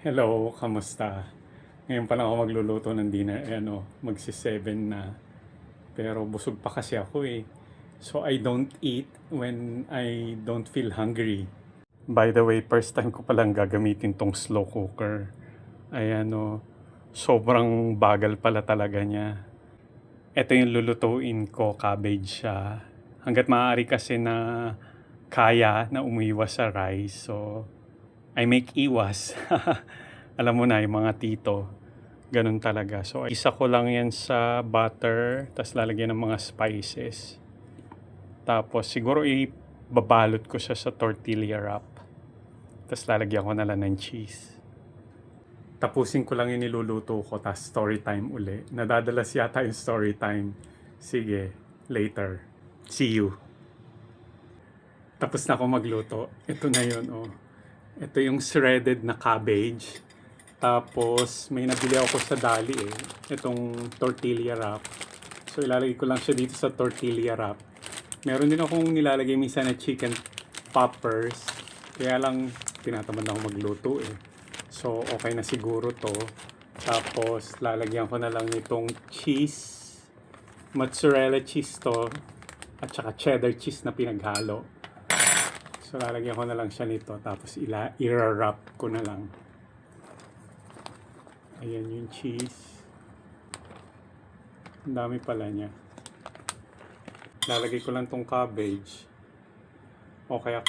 Hello, kamusta? Ngayon pa lang ako magluluto ng dinner. Magsi-7 na. Pero busog pa kasi ako eh. So I don't eat when I don't feel hungry. By the way, first time ko palang gagamitin tong slow cooker. Ay sobrang bagal pala talaga niya. Ito yung lulutuin ko, cabbage siya. Hanggat maaari kasi na kaya na umiwas sa rice. So I make iwas. Alam mo na, yung mga tito, ganun talaga. So, isa ko lang yan sa butter, tapos lalagyan ng mga spices. Tapos, siguro ibabalot ko siya sa tortilla wrap. Tapos, lalagyan ko na lang ng cheese. Tapusin ko lang yung niluluto ko, tapos story time uli. Nadadalas yata yung story time. Sige, later. See you. Tapos na ako magluto. Ito na yun, oh. Ito yung shredded na cabbage. Tapos, may nabili ako sa Dali eh. Itong tortilla wrap. So, ilalagay ko lang siya dito sa tortilla wrap. Meron din akong nilalagay minsan na chicken poppers. Kaya lang, tinatamad na ako magluto eh. So, okay na siguro to. Tapos, lalagyan ko na lang nitong cheese. Mozzarella cheese to. At saka cheddar cheese na pinaghalo. So, lalagyan ko na lang siya nito. Tapos, i-wrap ko na lang. Ayan yung cheese. Ang dami pala niya. Lalagay ko lang tong cabbage. O kaya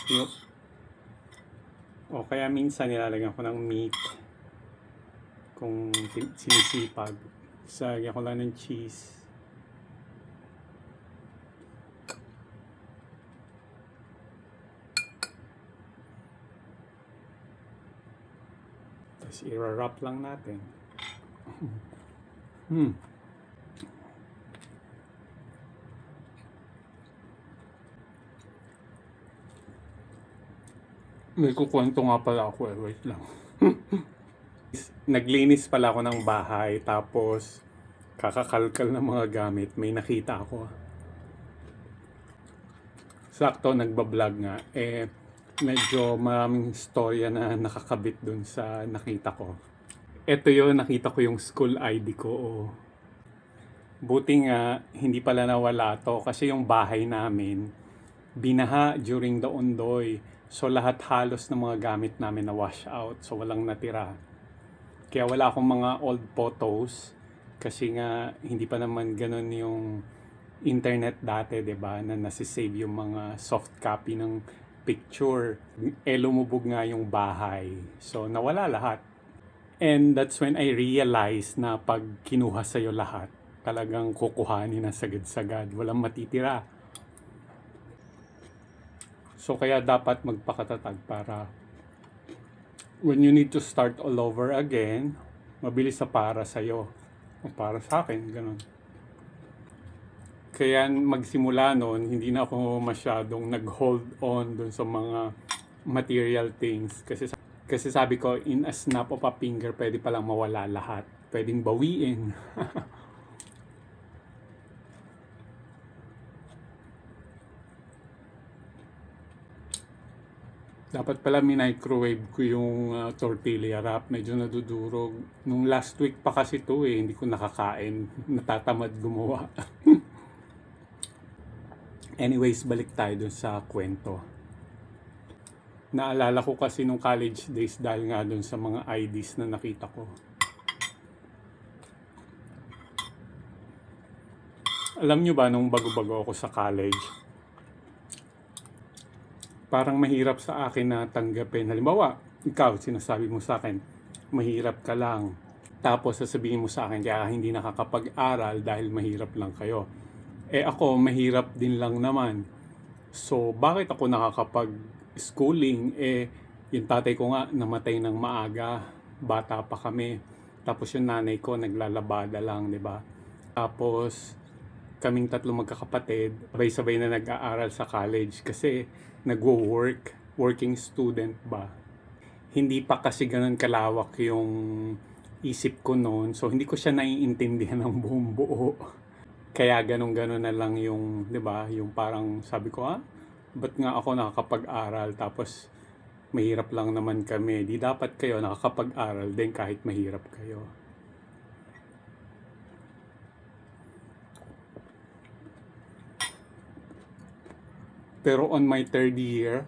minsan nilalagyan ko ng meat. Kung sinisipag. Lalagyan ko lang ng cheese. Tapos i-wrap lang natin. May kukwento nga pala ako eh. Wait lang. Naglinis pala ako ng bahay. Tapos, kakakalkal ng mga gamit. May nakita ako. Sakto, nagbablog nga. Medyo maraming storya na nakakabit dun sa nakita ko. Ito yun, nakita ko yung school ID ko. Buti nga, hindi pala nawala to. Kasi yung bahay namin, binaha during the Ondoy. So lahat halos ng mga gamit namin na wash out. So walang natira. Kaya wala akong mga old photos. Kasi nga, hindi pa naman ganun yung internet dati, 'di ba, na nasi-save yung mga soft copy ng picture. Lumubog nga yung bahay. So nawala lahat. And that's when I realized na pag kinuha sa'yo lahat, talagang kukuhanin na sagad-sagad. Walang matitira. So kaya dapat magpakatatag para when you need to start all over again, mabilis sa para sa'yo. O para sa akin, ganun. Kaya magsimula noon, hindi na ako masyadong nag-hold on dun sa mga material things. Kasi sabi ko, in a snap of a finger, pwede palang mawala lahat. Pwedeng bawiin. Dapat pala microwave ko yung tortilla wrap. Medyo nadudurog. Nung last week pa kasi to eh, hindi ko nakakain. Natatamad gumawa. Anyways, balik tayo dun sa kwento. Naalala ko kasi nung college days dahil nga dun sa mga IDs na nakita ko. Alam nyo ba, nung bago-bago ako sa college, parang mahirap sa akin na tanggapin. Halimbawa, ikaw, sinasabi mo sa akin, mahirap ka lang. Tapos sasabihin mo sa akin, kaya hindi nakakapag-aral dahil mahirap lang kayo. Ako, mahirap din lang naman. So, bakit ako nakakapag-schooling? Yung tatay ko nga namatay ng maaga. Bata pa kami. Tapos yung nanay ko naglalabada lang, di ba? Tapos, kaming tatlo magkakapatid, sabay-sabay na nag-aaral sa college kasi working student ba. Hindi pa kasi ganun kalawak yung isip ko noon. So, hindi ko siya naiintindihan ng buong buo. Kaya ganun-ganun na lang yung, 'di ba, yung parang sabi ko, ba't nga ako nakakapag-aral tapos mahirap lang naman kami. Di dapat kayo nakakapag-aral din kahit mahirap kayo. Pero on my third year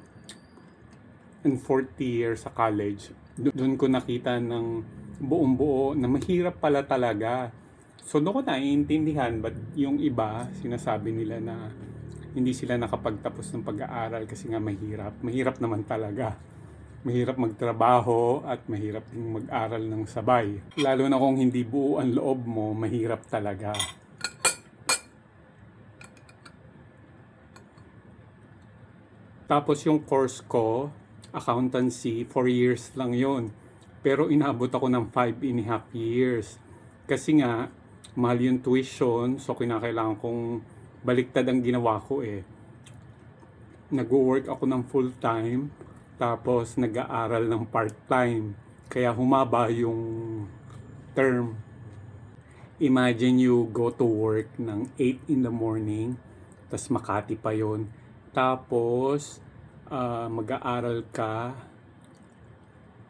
and fourth year sa college, doon ko nakita ng buong buo na mahirap pala talaga. So doon ko naiintindihan ba't yung iba sinasabi nila na hindi sila nakapagtapos ng pag-aaral kasi nga mahirap. Mahirap naman talaga. Mahirap magtrabaho at mahirap din mag-aral ng sabay. Lalo na kung hindi buo ang loob mo, mahirap talaga. Tapos yung course ko, accountancy, 4 years lang yon. Pero inabot ako ng 5.5 years. Kasi nga, mahal yung tuition, so kinakailangan kong baliktad ang ginawa ko eh. Nag-work ako ng full-time, tapos nag-aaral ng part-time. Kaya humaba yung term. Imagine you go to work ng 8 in the morning, tapos Makati pa yon. Tapos, mag-aaral ka,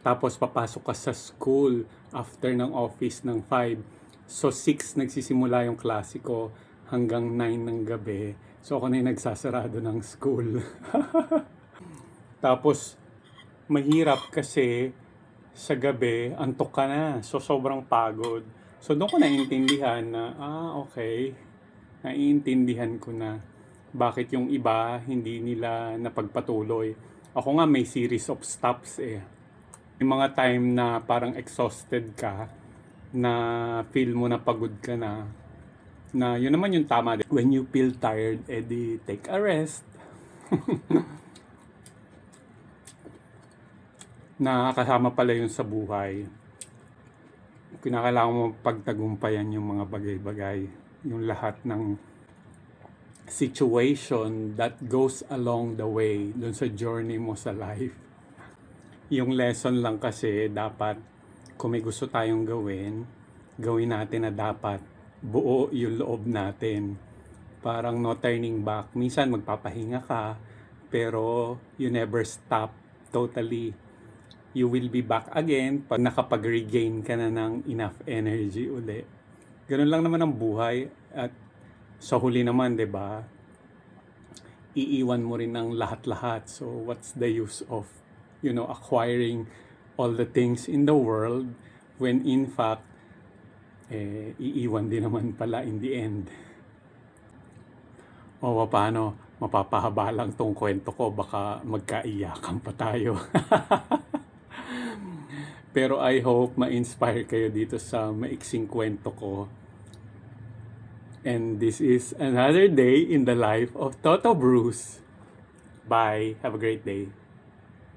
tapos papasok ka sa school after ng office ng 5. So 6 nagsisimula yung klase ko hanggang 9 ng gabi. So ako na yung nagsasarado ng school. Tapos mahirap kasi sa gabi antok ka na. So sobrang pagod. So doon ko naiintindihan na okay. Naiintindihan ko na bakit yung iba hindi nila napagpatuloy. Ako nga may series of stops eh. May mga time na parang exhausted ka, na feel mo na pagod ka na yun naman yung tama din. When you feel tired, edi take a rest. Nakakasama pala yun sa buhay. Kinakailangan mo pagtagumpayan yung mga bagay-bagay. Yung lahat ng situation that goes along the way dun sa journey mo sa life. Yung lesson lang kasi dapat kung may gusto tayong gawin natin na dapat buo yung loob natin. Parang no turning back. Minsan magpapahinga ka, pero you never stop totally. You will be back again pag nakapag-regain ka na ng enough energy uli. Ganun lang naman ang buhay. At sa huli naman, 'di ba? Iiwan mo rin ng lahat-lahat. So what's the use of, acquiring all the things in the world when in fact iiwan din naman pala in the end. O paano? Mapapahaba lang tong kwento ko, baka magkaiyakan pa tayo. Pero I hope ma-inspire kayo dito sa maiksing kwento ko. And this is another day in the life of Toto Bruce. Bye. Have a great day.